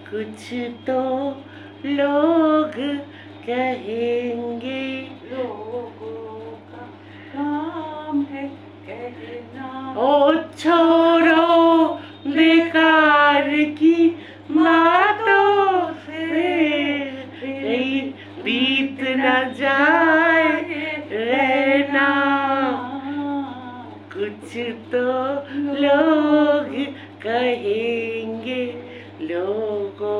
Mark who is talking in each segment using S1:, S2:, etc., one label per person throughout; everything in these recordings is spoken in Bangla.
S1: कुछ तो लोग कहेंगे,
S2: लोगों का काम है कहना।
S1: ओ छोड़ो बेकार की बातों से, बीत न जाए रहना, कुछ तो लोग कहेंगे। लोगों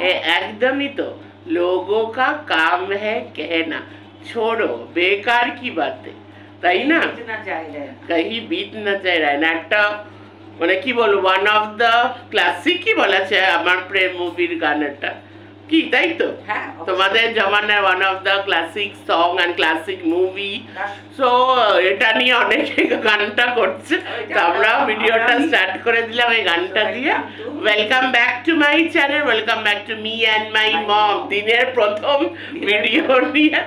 S1: एकदम ही तो, लोगों का काम है कहना, छोड़ो बेकार की बातें, তাই না? कहीं बीत न जाए रहना একটা মানে কি বলবো, ওয়ান অফ দ্য ক্লাসিক কি বলা যায় আমার প্রেম মুভির গান এটা কি, তাই তো? তোমাদের জমানার one of the classic song and classic movie. So এটা নিয়ে অনেকে গানটা করছে, তো আমরা ভিডিওটা স্টার্ট করে দিলাম এই গানটা দিয়ে। Welcome back to my channel, welcome back to me and my mom. দিনের প্রথম ভিডিও নিয়ে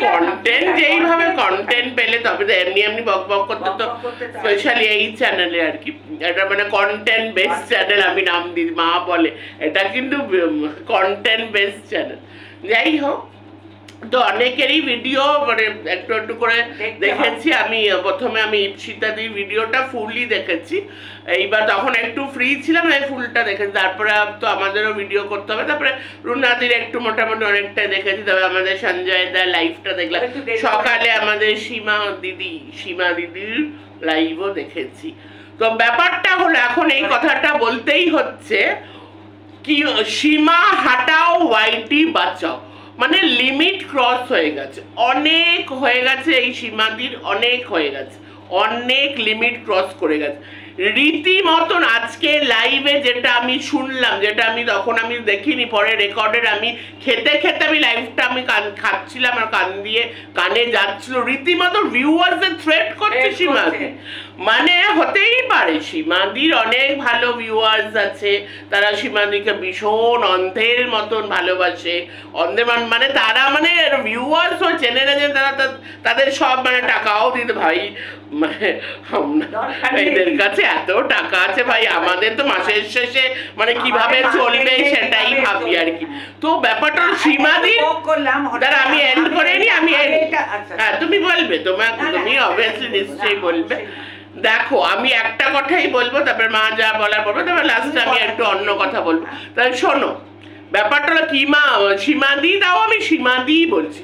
S1: কন্টেন্ট, যেইভাবে কন্টেন্ট পেলে তবে তো এমনি এমনি বক বক করতে, তো স্পেশালি এই চ্যানেলে আর কি, এটা মানে কন্টেন্ট বেস্ট চ্যানেল আমি নাম দিই, মা বলে এটা কিন্তু কন্টেন্ট বেস্ট চ্যানেল। যাই হোক, তো অনেকেরই ভিডিও মানে একটু একটু করে দেখেছি আমি। প্রথমে আমি ইপসিতাদির ভিডিওটা ফুললি দেখেছি, এইবার তখন একটু ফ্রি ছিলাম, এই ফুলটা দেখেছি। তারপরে তো আমাদেরও ভিডিও করতে হবে, তারপরে রুনাদির একটু মোটামুটি অনেকটাই দেখেছি। তবে আমাদের সঞ্জয় দার লাইভটা দেখলাম সকালে, আমাদের সীমা দিদির লাইভও দেখেছি। তো ব্যাপারটা হলো এখন এই কথাটা বলতেই হচ্ছে কি, সীমা হাটাও ওয়াইটি বাঁচাও, মানে লিমিট ক্রস হয়ে গেছে, অনেক হয়ে গেছে এই সীমাদির, অনেক হয়ে গেছে, অনেক লিমিট ক্রস করে গেছে রীতিমতন। আজকে লাইভে যেটা আমি শুনলাম, যেটা আমি তখন আমি দেখিনি, পরে রেকর্ডের আমি খেতে খেতে আমি লাইভটা আমি খাচ্ছিলাম আর কান দিয়ে কানে যাচ্ছিল, রীতিমতো ভিউয়ার্সদের থ্রেট করছে সীমাদি। মানে হতেই পারে সীমাদির অনেক ভালো ভিউয়ার্স আছে, তারা সীমাদিকে ভীষণ অন্ধের মতন ভালোবাসে, অন্ধের মানে তারা মানে ভিউয়ার্স ও চেনে না যে তারা তাদের সব মানে টাকাও দিতে, ভাই মানে এদের কাছে এত টাকা আছে ভাই, আমাদের তো মাসের শেষে মানে কিভাবে চলবে সেটাই ভাবি আর কি। তো ব্যাপারটা সীমাদি, তারা আমি এন্ড করে নি, আমি হ্যাঁ তুমি বলবে, তুমি অবভিয়াসলি নিশ্চয়ই বলবে। দেখো আমি একটা কথাই বলবো, তারপরে মা যা বলার বলবো, তারপর লাস্টে আমি একটু অন্য কথা বলবো। তাহলে শোনো, ব্যাপারটা হলো কি, মা সীমাদি, তাও আমি সীমাদি বলছি,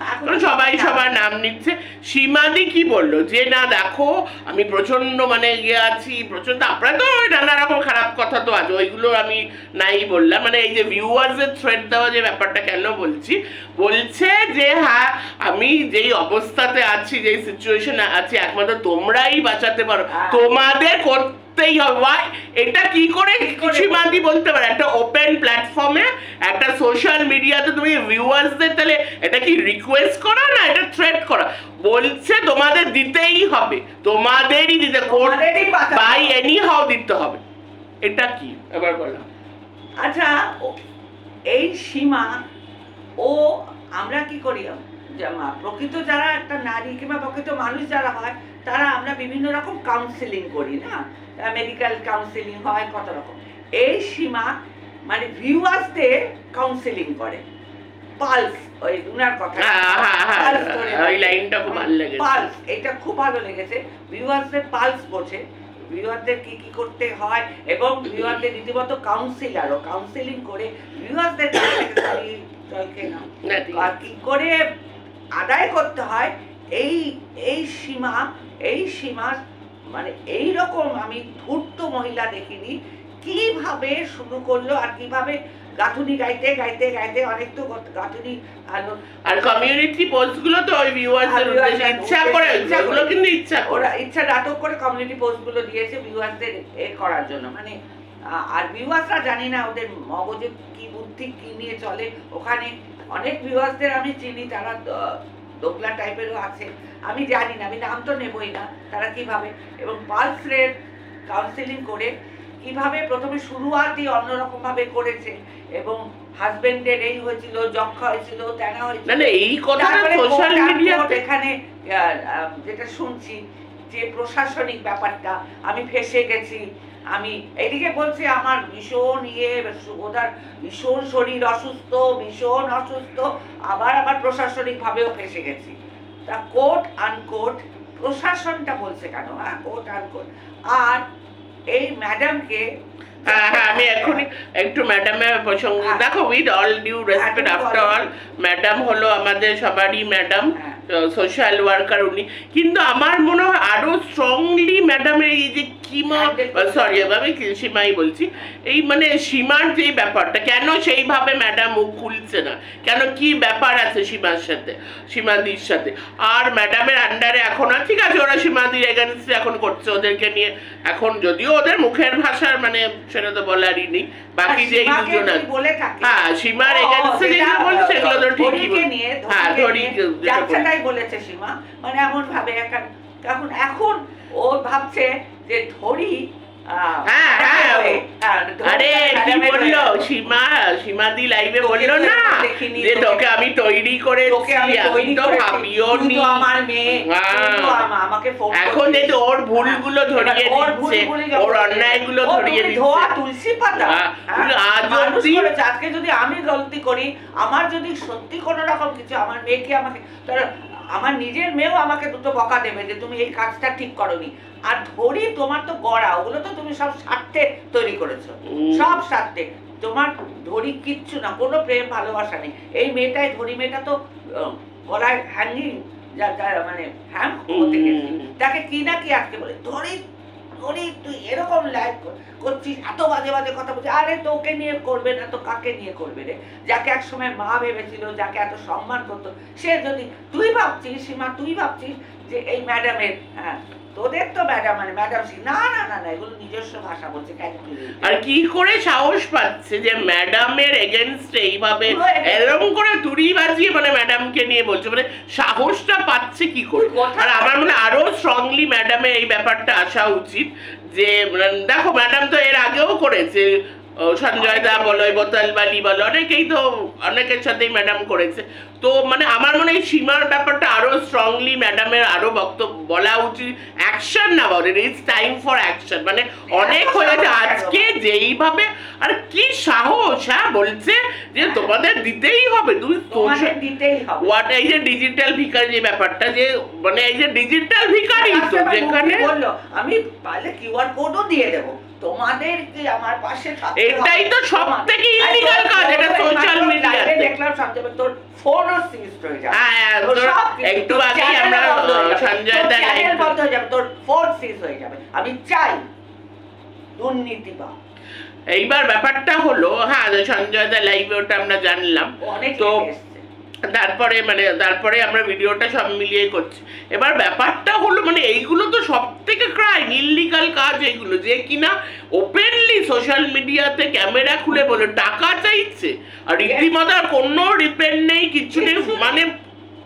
S1: সবাই সবার নাম নিচ্ছে। সীমাদি কি বললো যে না দেখো আমি প্রচন্ড মানে ইয়ে আছি, প্রচন্ড, আপনারা তো নানা রকম খারাপ কথা তো আছে, ওইগুলো আমি নাই বললাম। মানে এই যে ভিউয়ার্সের থ্রেড দেওয়া যে ব্যাপারটা কেন বলছি, বলছে যে হ্যাঁ আমি যেই অবস্থাতে আছি, যেই সিচুয়েশনে আছি, একমাত্র তোমরাই বাঁচাতে পারো, তোমাদের করতেই হবে। এটা কি করে সীমাদি বলতে পারে? একটা ওপেন প্ল্যাটফর্মে, একটা সোশ্যাল মিডিয়াতে তুমি ভিউয়ার্সদের, তাহলে এটা কি রিকোয়েস্ট করা না, এটা থ্রেট করা? বলছে তোমাদের দিতেই হবে, তোমাদেরই দিতে, বাই এনি হাউ দিতে হবে। এটা কি এবার বললাম।
S2: আচ্ছা, এই সীমা ও আমরা কি করি, প্রকৃত যারা একটা নারী কিংবা প্রকৃত মানুষ যারা হয়, তারা আমরা বিভিন্ন রকম কাউন্সিলিং করি না, মেডিকেল কাউন্সিলিং হয় কত রকম। এই সীমা মানে ভিউয়ার্সদের কাউন্সিলিং করে, পালস, ওই উনার কথা,
S1: ওই লাইনটা খুব ভালো লেগেছে,
S2: পালস, এটা খুব ভালো লেগেছে। ভিউয়ার্সদের পালস বোঝে, ভিউয়ারদের কি কি করতে হয়, এবং ভিউয়ারদের রীতিমতো কাউন্সিলারও কাউন্সিলিং করে ভিউয়ারদের কি করে আদায় করতে হয়। এই সীমা মানে এইরকম আমি ধূর্ত মহিলা দেখিনি, কিভাবে শুরু করলো আর কিভাবে গাঁথুনি গাইতে গাইতে গাইতে অনেক তো গাঁথুনি,
S1: আর কমিউনিটি পোস্টগুলো তো ওই ভিউয়ারদের উদ্দেশ্যে ইচ্ছা করে, ওগুলো কিন্তু
S2: ইচ্ছা নাটক করে কমিউনিটি পোস্টগুলো দিয়েছে ভিউয়ারদের করার জন্য। মানে আর ভিউয়াররা জানি না ওদের মগজে কি বুদ্ধি কি নিয়ে চলে। ওখানে অনেক ভিউয়ারদের আমি চিনি, তারা দোকলা টাইপেরও আছে, আমি জানি না, আমি নাম তো নেবই না, তারা কিভাবে এবং পালস রেট কাউন্সিলিং করে কিভাবে প্রথমে শুরুয়াতই অন্যরকম ভাবে করেছে, এবং হাজবেন্ডের এই হয়েছিল, যক্ষা হয়েছিল, তেনা হয়েছিল,
S1: মানে এই কথাটা সোশ্যাল মিডিয়াতে
S2: এখানে যেটা শুনছি যে প্রশাসনিক ব্যাপারটা, আমি ফেসে গেছি, আমি এদিকে বলছি আমার ভীষণ সুবোধার ভীষণ শরীর অসুস্থ, ভীষণ অসুস্থ, আবার প্রশাসনিক ভাবেও ফেসে গেছি। তা কোট আনকোট প্রশাসনটা বলছে কেন, হ্যাঁ কোট আনকোট। আর এই ম্যাডামকে
S1: আমি এখনই একটু ম্যাডামের প্রসঙ্গ, দেখো with all due respect, after all madam হলো আমাদের সবারই ম্যাডাম, সোশ্যাল ওয়ার্কার উনি, কিন্তু আমার মনে হয় আরো স্ট্রংলি ম্যাডামের এই যে কিমা, সরি আমি সীমাই বলছি, এই মানে সীমার যে ব্যাপারটা, কেন সেইভাবে ম্যাডাম মুখ খুলছে না, কেন কি ব্যাপার আছে সীমার সাথে, সীমাদির সাথে। আর ম্যাডামের আন্ডারে এখন আর ঠিক আছে ওরা সীমাদির এগেনস্টে এখন করছে ওদেরকে নিয়ে, এখন যদিও ওদের মুখের ভাষার মানে সেটা তো বলারই নেই, বাকি যে এই দুজন
S2: বলে থাকে
S1: হ্যাঁ সীমার এগেনস্টে যেগুলো বলছে সেগুলো তো ঠিকই, হ্যাঁ ধরি
S2: বলেছে সীমা, মানে এমন ভাবে এখন ও ভাবছে যে ধরি
S1: আরে কি বললো সীমাদি লাইভে বললো না যে তোকে আমি তৈরি করে এখন যেহেতু ওর ভুলগুলো ধরিয়ে দিচ্ছে, ওর অন্যায়গুলো ধরিয়ে দিচ্ছে,
S2: তুলসী পাতা আজকে যদি আমি গলতি করি, আমার যদি সত্যি কোনো রকম কিছু, আমার মেয়েকে আমাকে, আমার নিজের মেয়েও আমাকে দুটো বকা দেবে যে তুমি এই কাজটা ঠিক করনি। আর ধরি তোমার তো গড়া, ওগুলো তো তুমি সব স্বার্থে তৈরি করেছো, সব স্বার্থে, তোমার ধরি কিচ্ছু না, কোনো প্রেম ভালোবাসা নেই। এই মেয়েটাই ধরি মেয়েটা তো গলায় হ্যাঙ্গিং, মানে হ্যাং হতে গেছে, তাকে কি না কি আজকে বলে ধরি ধরি তুই এরকম লাইভ করছিস, এত বাজে বাজে কথা বলছিস। আরে তোকে নিয়ে করবে না তো কাকে নিয়ে করবে রে? যাকে এক সময় মা ভেবেছিল, যাকে এত সম্মান করতো, সে যদি, তুই ভাবছিস সীমা, তুই ভাবছিস যে এই ম্যাডামের, হ্যাঁ তোদের তো ম্যাডাম মানে ম্যাডাম, না না না না এগুলো নিজস্ব ভাষা বলছে।
S1: আর কি করে সাহস পাচ্ছে যে ম্যাডামের এগেইনস্টে এইভাবে এরকম করে তুড়ি বাজিয়ে মানে ম্যাডামকে নিয়ে বলছে, মানে সাহসটা পাচ্ছে কি করে? আর আমার মনে আরো স্ট্রংলি ম্যাডামের এই ব্যাপারটা আসা উচিত যে দেখো ম্যাডাম তো এর আগেও করেছে, সঞ্জয় দা বলো, বোতলবালি বলো, অনেকেই তো অনেকের সাথেই ম্যাডাম করেছে। তো মানে আমার মনে হয় সীমার ব্যাপারটা আরো স্ট্রংলি ম্যাডামের আরো বক্তব্য বলা উচিত, অ্যাকশন না বলে, ইটস টাইম ফর অ্যাকশন। মানে অনেক হয়েছে আজকে যেইভাবে, আর কি সাহস, হ্যাঁ বলছে যে তোমাদের দিতেই হবে, তুমি হোয়াট এই যে ডিজিটাল ভিকারি যে ব্যাপারটা, যে মানে এই যে ডিজিটাল ভিকারি তো যেখানে
S2: বললো আমি পারলে কিউআর কোডও দিয়ে দেবো তোমাদের, কি আমার পাশে থাকতে,
S1: এটাই তো সবথেকে ইলিগাল কাজ, এটা সোশ্যাল মিডিয়াতে
S2: দেখলাম সবচেয়ে তোর ফোনও সিজ হয়ে যাবে।
S1: হ্যাঁ একটু আগে আমরা সঞ্জয় দা
S2: চ্যানেল বন্ধ হয়ে যাবে, তোর ফোন সিজ হয়ে যাবে। আমি চাই দুর্নীতি বা
S1: এইবার ব্যাপারটা হলো, হ্যাঁ সঞ্জয় দা লাইভে ওটা আমরা জানলাম, তো তারপরে আমরা ভিডিওটা সব মিলিয়ে করছি। এবার ব্যাপারটা হলো মানে এইগুলো তো সব থেকে ক্রাইম, ইললিগাল কাজ এইগুলো, যে কিনা ওপেনলি সোশ্যাল মিডিয়াতে ক্যামেরা খুলে বলে টাকা চাইছে, আর রীতিমতো কোনো রিপেন্ড নেই, কিছু নেই, মানে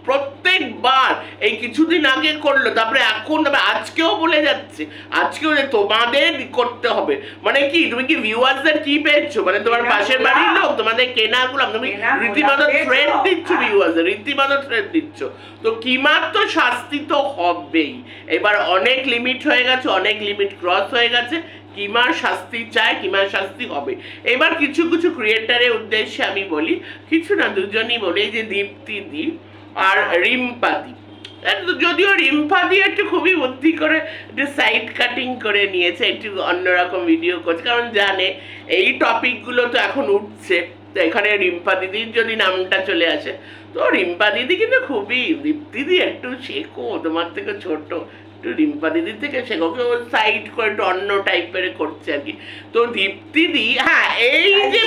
S1: প্রত্যেকবার এই কিছুদিন আগে করলো, তারপরে এখন আজকেও বলে যাচ্ছে, আজকেও যে তোমাদের করতে হবে, মানে কি তুমি কি ভিউয়ার্সদের কি পেয়েছো, মানে তোমার পাশের বাড়ির লোক তোমাদের কেনাগুলো, তুমি রীতিমতো থ্রেট দিচ্ছ ভিউয়ার্সদের, রীতিমতো থ্রেট দিচ্ছ, তো কিমাত্র শাস্তি তো হবেই। এবার অনেক লিমিট হয়ে গেছে, অনেক লিমিট ক্রস হয়ে গেছে, কিমার শাস্তি চায়, কিমার শাস্তি হবে। এবার কিছু কিছু ক্রিয়েটারের উদ্দেশ্যে আমি বলি, কিছু না দুজনই বলি, যে দীপ্তি দি আর রিম্পাদি, যদিও রিম্পাদি একটু খুবই বুদ্ধি করে একটু সাইড কাটিং করে নিয়েছে, একটু অন্যরকম ভিডিও করছে, কারণ জানে এই টপিকগুলো তো এখন উঠছে, তো এখানে রিম্পা দিদির যদি নামটা চলে আসে, তো রিম্পা দিদি কিন্তু খুবই, দীপ্তিদি একটু শেখো, তোমার থেকে ছোট, রিম্পা দিদির থেকে শেখোকে ও সাইড করে একটু অন্য টাইপের করছে আর কি। তো দীপ্তিদি, হ্যাঁ এই যে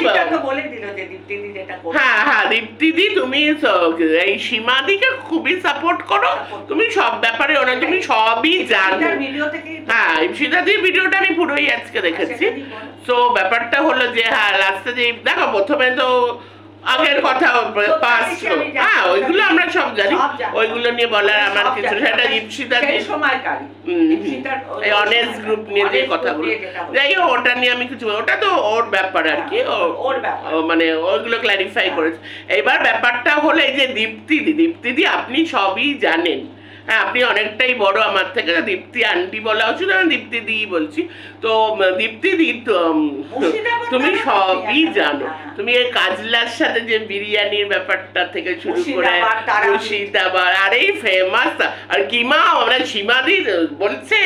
S2: বলে দিল যে দীপ্তিদি যেটা করছে,
S1: হ্যাঁ দীপ্তিদি তুমি এই সীমাদিকে খুবই সাপোর্ট করো, তুমি সব ব্যাপারে তুমি সবই জানো। হ্যাঁ সীতাদির ভিডিওটা আমি পুরোই আজকে দেখেছি। তো ব্যাপারটা হলো যে হ্যাঁ লাস্টে যে দেখো প্রথমে তো আগের কথা পাস্ট, হ্যাঁ ওইগুলো আমরা সব জানি, ওইগুলো নিয়ে বলার আমার কিছু, সেটা দীপশিতা এই অনেস্ট গ্রুপ নিয়ে যে কথাগুলো, যাই হোক ওটা নিয়ে আমি কিছু, ওটা তো ওর ব্যাপার আর কি, মানে ওইগুলো ক্ল্যারিফাই করেছে। এবার ব্যাপারটা হলো এই যে দীপ্তিদি আপনি সবই জানেন, হ্যাঁ আপনি অনেকটাই বড় আমার থেকে, দীপ্তি আন্টি বলা উচিত, আমি দীপ্তি দি বলছি। তো দীপ্তি দি তুমি সবই জানো, তুমি এই কাজলার সাথে যে বিরিয়ানির ব্যাপারটা থেকে শুরু করে মুর্শিদাবাদ, আরে ফেমাস। আর কিমা আমরা সীমাদির বলছে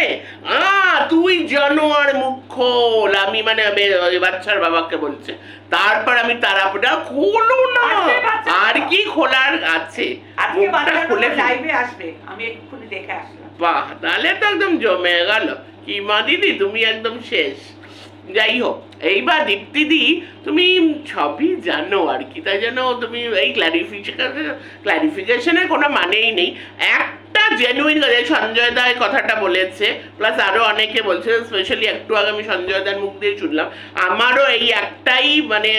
S1: তুই জানোয়ার মুখ খোল, আমি মানে বাচ্চার বাবাকে বলছে, তারপর আমি তারাপটা খোলো না, আর কি খোলার আছে, মুখটা খুলে
S2: আসবে, আমি এক্ষুনি দেখে আসলাম।
S1: বাহ, তাহলে তো একদম জমে গেল। কিমা দিদি তুমি একদম শেষ। যাই হোক, এইবার দীপ্তিদি তুমি সবই জানো আর কি, তাই জন্য তুমি এই ক্লারিফিকেশনের কোনো মানেই নেই। একটা জেনুইন সঞ্জয় দা কথাটা বলেছে, প্লাস আরো অনেকে বলছে, স্পেশালি একটু আগে আমি সঞ্জয় দার মুখ দিয়ে শুনলাম, আমারও এই একটাই মানে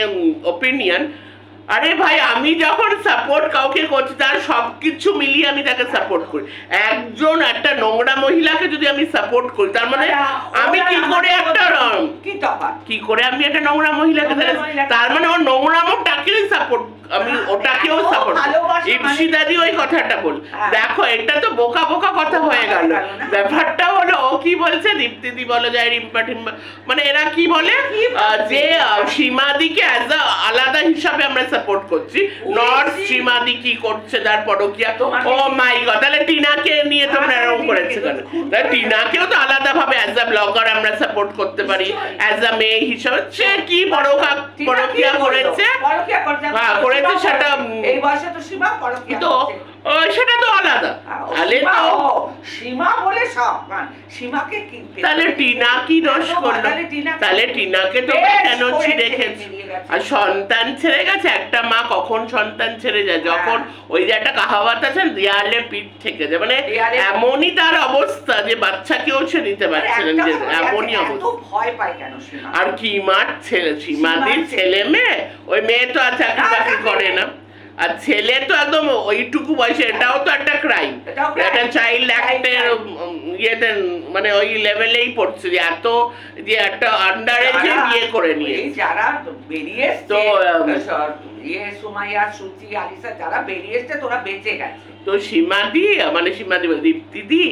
S1: ওপিনিয়ন, আরে ভাই আমি যখন সাপোর্ট কাউকে করছি তার সবকিছু মিলিয়ে আমি তাকে সাপোর্ট করি। একজন একটা নোংরা মহিলাকে যদি আমি সাপোর্ট করি, তার মানে আমি কি করে আমি একটা নোংরা মহিলাকে, তার মানে ওর নোংরামটাকেও সাপোর্ট, আমি ওটাকেও সাপোর্ট। ইপসিদাদি ওই কথাটা বল, দেখো এটা তো বোকা বোকা কথা হয়ে গেল। ব্যাপারটা হলো ও কি বলছে, দীপ্তিদি বলো যায় রিম্পা টিম্পা, মানে এরা কি বলে যে সীমাদিকে অ্যাজ আ আলাদা হিসাবে আমরা সাপোর্ট করছি, নট সীমাদি কি করছে তার পরকিয়া। ও মাই গড, তাহলে টিনাকে নিয়ে তোমরা এরকম করেছে কেন? তাহলে টিনাকেও তো আলাদা ভাবে অ্যাজ আ ব্লগার আমরা সাপোর্ট করতে পারি, অ্যাজ আ মেয়ে হিসাবে। সে কি পরকিয়া করেছে, হ্যাঁ করেছে, সেটা
S2: এই বয়সে তো সীমা পরকিয়া
S1: তো সেটা তো আলাদা। তাহলে তো
S2: সীমা বলে সব, সীমাকে কি,
S1: তাহলে টিনা কি দোষ করলো? তাহলে টিনাকে তো কেন ছিঁড়ে রেখেছে? আর সন্তান ছেড়ে গেছে, একটা মা কখন সন্তান ছেড়ে যায়, যখন ওই যে একটা কাহাওয়াত আছে দেয়ালে পিঠ থেকে যায়, মানে এমনই তার অবস্থা যে বাচ্চাকেও সে নিতে পারছে না, এমনই অবস্থা।
S2: ভয় পায় কেন?
S1: আর কি মার ছেলে, সীমাদির ছেলে মেয়ে, ওই মেয়ে তো আর চাকরি বাকরি করে না, আর ছেলে তো একদম ওইটুকু বয়সে, এটাও তো একটা ক্রাইম, একটা চাইল্ড অ্যাক্টের ইয়েতে মানে ওই লেভেলেই পড়ছে, যে এত যে একটা আন্ডার এজে বিয়ে করে নিয়ে
S2: যারা বেরিয়ে তো সুমাইয়া, সুচি, আলিসা যারা বেরিয়ে এসছে তোরা বেঁচে গেছে।
S1: তো সীমাদি মানে সীমাদি দীপ্তিদি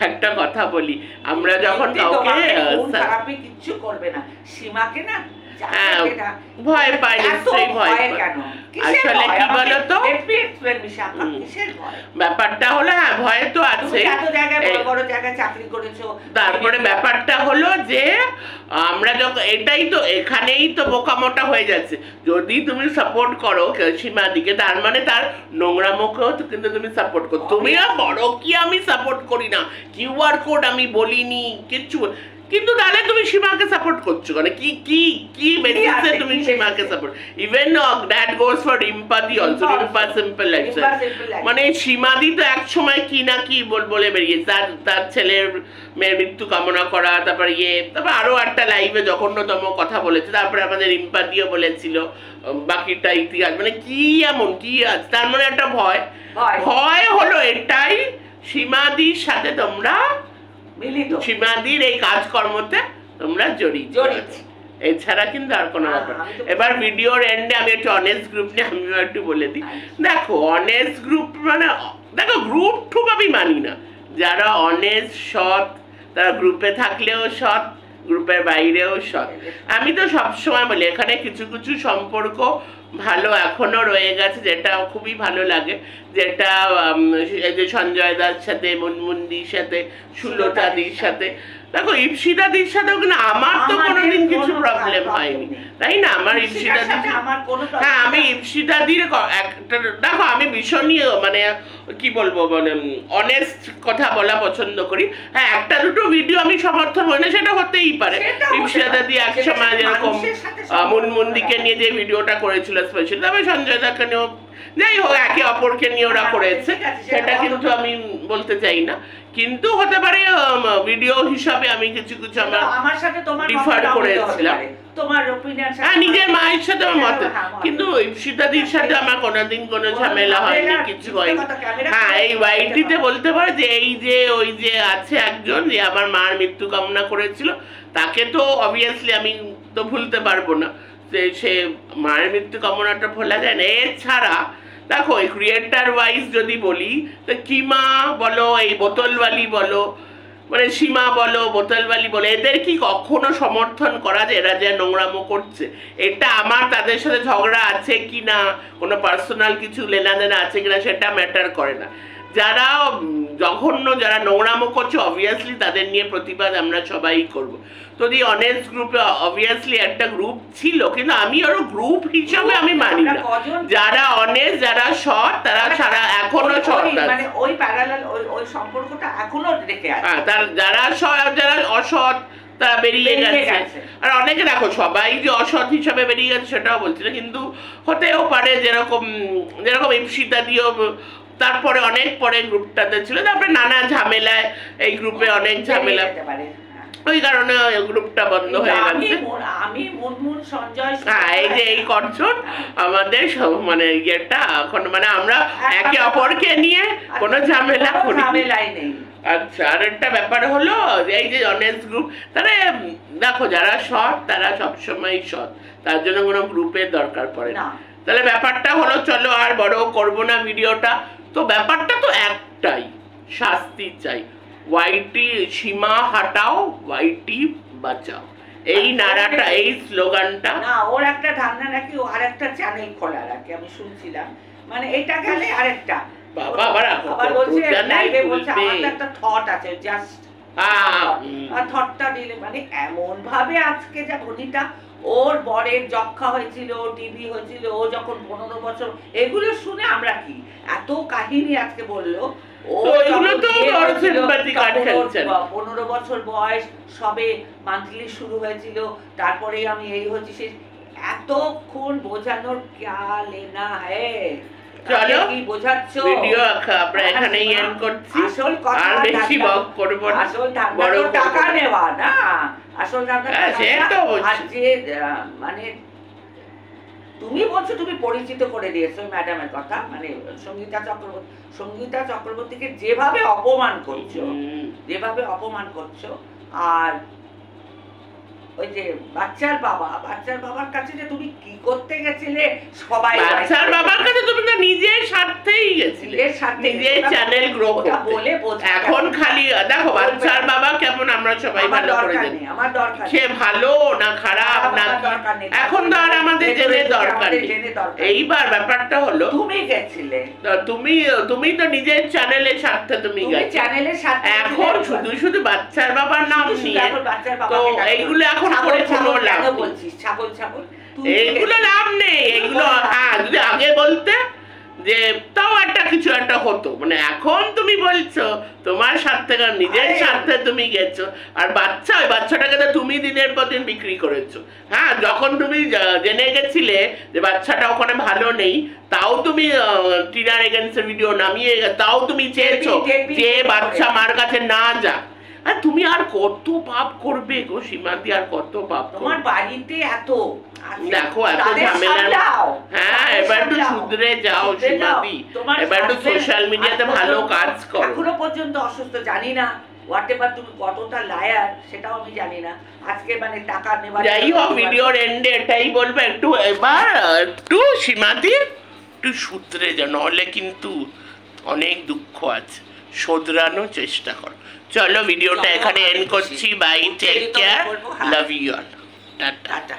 S1: একটা কথা বলি, আমরা যখন কাউকে
S2: কিচ্ছু করবে না, সীমাকে না
S1: ভয় পায়, নিশ্চয়ই ভয় পায়। আসলে কি বলতো ব্যাপারটা হলো, হ্যাঁ ভয় তো আছে, তারপরে ব্যাপারটা হলো যে আমরা যখন এটাই তো এখানেই তো বোকামোটা হয়ে যাচ্ছে। যদি তুমি সাপোর্ট করো সীমাদিকে, তার মানে তার নোংরামোকেও তো কিন্তু তুমি সাপোর্ট করো। তুমি বড় কি আমি সাপোর্ট করি না, কিউআর কোড আমি বলিনি কিচ্ছু, কিন্তু তাহলে তুমি সীমাকে সাপোর্ট করছো কেন? কি কি কি বেসিসে তুমি সীমাকে support? Even that goes for রিম্পাদি অলসো, রিম্পা সিম্পল লাইফস্টাইল। মানে সীমাদি তো এক সময় কি না কি বলে বেরিয়েছে, তার ছেলের মেয়ের মৃত্যু কামনা করা, তারপর তারপর আরো একটা লাইভে জঘন্যতম কথা বলেছে, তারপরে আমাদের রিম্পাদিও বলেছিল, বাকিটা ইতিহাস। মানে কি এমন কি আছে, তার মানে একটা ভয় হলো এটাই, সীমাদির সাথে তোমরা সীমাদির এই কাজকর্মতে তোমরা জড়িত, এছাড়া কিন্তু আর কোনো ব্যাপার। এবার ভিডিওর এন্ডে আমি একটু অনেস্ট গ্রুপ নিয়ে আমিও একটু বলে দিই। দেখো অনেস্ট গ্রুপ মানে দেখো গ্রুপ ঠুপ আমি মানি না, যারা অনেস্ট সৎ তারা গ্রুপে থাকলেও সৎ, গ্রুপের বাইরেও সৎ। আমি তো সবসময় বলি এখানে কিছু কিছু সম্পর্ক ভালো এখনো রয়ে গেছে, যেটা খুবই ভালো লাগে, যেটা এই যে সঞ্জয় দার সাথে, মুনমুন্দির সাথে, সুলতাদির সাথে, দেখো ইপসিতাদির সাথেও কিন্তু আমার তো কোনোদিন কিছু প্রবলেম হয়নি, তাই না? আমার ইপসিতাদি, হ্যাঁ আমি ইপসিতাদির একটা দেখো আমি ভীষণই মানে কি বলবো মানে অনেস্ট কথা বলা পছন্দ করি। হ্যাঁ একটা দুটো ভিডিও আমি সমর্থন হই না, সেটা হতেই পারে। ইপসিতাদি এক সময় যেরকম মুনমুন্দিকে নিয়ে যে ভিডিওটা করেছিল স্পেশালি, তবে সঞ্জয় দাকে নিয়েও, যাই হোক একে অপরকে নিয়ে ওরা করেছে, সেটা কিন্তু আমি বলতে চাই না, কিন্তু হতে পারে ভিডিও হিসাবে আমি কিছু কিছু আমার সাথে ডিফার করেছিলাম, তোমার অপিনিয়ন হ্যাঁ নিজের মায়ের সাথে আমার মত, কিন্তু ইপসিতাদির সাথে আমার কোনোদিন কোনো ঝামেলা হয়নি, কিছু হয়নি। হ্যাঁ এই ওয়াইটিতে বলতে পারে যে এই যে ওই যে আছে একজন যে আমার মার মৃত্যু কামনা করেছিল, তাকে তো অবভিয়াসলি আমি তো ভুলতে পারবো না, যে সে মায়ের মৃত্যু কামনাটা ভোলা যায় না। এছাড়া দেখো এই ক্রিয়েটার ওয়াইজ যদি বলি তো কিমা বলো, এই বোতলওয়ালি বলো, মানে সীমা বলো, বোতলওয়ালি বলো, এদের কি কখনো সমর্থন করা যায় এরা যে নোংরামো করছে? এটা আমার তাদের সাথে ঝগড়া আছে কি না, কোনো পার্সোনাল কিছু লেনাদেনা আছে কিনা সেটা ম্যাটার করে না। যারা জঘন্য, যারা নোংরামো করছে অবভিয়াসলি তাদের নিয়ে প্রতিবাদ আমরা সবাই করব। তো দি অনেস্ট গ্রুপে অবভিয়াসলি একটা গ্রুপ ছিল, কিন্তু আমি আরো গ্রুপ হিসাবে আমি মানি না। যারা অনেস্ট, যারা সৎ, তারা সারা এখনো সৎ আছে,
S2: মানে ওই প্যারালাল ওই সম্পর্কটা এখনো রেখে আছে।
S1: হ্যাঁ, তার যারা সৎ, যারা অসৎ তারা বেরিয়ে গেছে। আর অনেকে দেখো সবাই যে অসৎ হিসাবে বেরিয়ে গেছে সেটাও বলছি না, কিন্তু হতেও পারে যেরকম ইপসিতা দিয়েও তারপরে অনেক পরে গ্রুপটাতে ছিল, তারপরে নানা ঝামেলায় এই গ্রুপে অনেক ঝামেলা, ওই কারণে গ্রুপটা বন্ধ হয়ে গেছে।
S2: আমি মুনমুন সঞ্জয়,
S1: হ্যাঁ, এই যে এই করছেন আমাদের মানে ইয়েটা এখন, মানে আমরা একে অপরকে নিয়ে কোনো ঝামেলা করি
S2: নেই।
S1: আচ্ছা, আর একটা ব্যাপার হলো এই যে অনেস্ট গ্রুপ, তারা দেখো যারা সৎ তারা সবসময় সৎ, তার জন্য কোনো গ্রুপের দরকার পড়ে না। তাহলে ব্যাপারটা হলো, চলো আর বড় করবো না ভিডিওটা, তো ব্যাপারটা তো একটাই, শাস্তি চাই। ওয়াইটি সীমা হাটাও, ওয়াইটি বাঁচাও, এই নারাটা, এই স্লোগানটা।
S2: না, ওর একটা ধারণা নাকি ও আরেকটা চ্যানেল খোলা রাখে, আমি শুনছিলাম, মানে এটা গেলে আরেকটা
S1: বাবা আবার
S2: বলছে লাইভে বলছে আমার একটা থট আছে, জাস্ট থটটা দিলে মানে এমন ভাবে আজকে যা ঘনিটা, ওর বরের যক্ষা হয়েছিল, টিভি হয়েছিল, ও যখন 15 বছর, এগুলো শুনে আমরা কি এত কাহিনী আজকে বললো। ও 15 বছর বয়স, সবে মান্থলি শুরু হয়েছিল, তারপরে আমি এই হচ্ছে সে, এতক্ষণ বোঝানোর ক্যা লেনা হ্যায়।
S1: চলো ভিডিও আমরা এখানেই এন্ড করছি,
S2: আসল কথা
S1: আর বেশি বক করব না,
S2: আসল বড় টাকা নেওয়া না, আসল টাকা যে মানে তুমি বলছো তুমি পরিচিত করে দিয়েছো ম্যাডামের কথা, মানে সঙ্গীতা চক্রবর্তীকে যেভাবে অপমান করছো, আর ওই যে বাচ্চার বাবার কাছে যে তুমি কি করতে গেছিলে, সবাই
S1: বাচ্চার বাবার কাছে তুমি তো নিজের স্বার্থেই গেছিলে, নিজের চ্যানেল গ্রো করতে। এখন খালি দেখো বাচ্চার বাবা কেমন আমরা সবাই ভালো করে জানি,
S2: আমার দরকার
S1: সে ভালো না খারাপ না, এখন তো আর আমাদের জেনে দরকার নেই। এইবার ব্যাপারটা হলো
S2: তুমি গেছিলে,
S1: তুমি তো নিজের চ্যানেলের স্বার্থে তুমি গেছিলে,
S2: চ্যানেলের স্বার্থে।
S1: এখন শুধু বাচ্চার বাবার নাম নিয়ে তো এইগুলো এখন করে কোনো লাভ
S2: বলছিস, ছাগল
S1: এইগুলো লাভ নেই। এগুলো যদি আগে বলতে যে তাও একটা কিছু একটা হতো, মানে এখন তুমি বলছো তোমার স্বার্থে, নিজের স্বার্থে তুমি গেছো, আর ওই বাচ্চাটাকে তো তুমি দিনের পর দিন বিক্রি করেছো। হ্যাঁ, যখন তুমি জেনে গেছিলে যে বাচ্চাটা ওখানে ভালো নেই, তাও তুমি টিনার এগেন্সে ভিডিও নামিয়ে, তাও তুমি চেয়েছো যে বাচ্চা মার কাছে না যা। আর তুমি আর কত পাপ করবে গো সীমাদি, আর কত পাপ?
S2: তোমার বাড়িতে এত
S1: দেখো এত ঝামেলা। হ্যাঁ, এবার একটু শুধরে যাও সীমাদি, এবার একটু সোশ্যাল মিডিয়াতে ভালো কাজ করো।
S2: এখনো পর্যন্ত অসুস্থ, জানি না হোয়াটএভার তুমি কতটা লায়ার সেটাও আমি জানি না। আজকে মানে টাকা নেবার,
S1: যাই হোক ভিডিওর এন্ডে এটাই বলবো, একটু এবার একটু সীমাদি একটু শুধরে যাও, নাহলে কিন্তু অনেক দুঃখ আছে, শোধরানোর চেষ্টা করো। চলো ভিডিওটা এখানে এন্ড করছি, bye, take care, love you all, tata.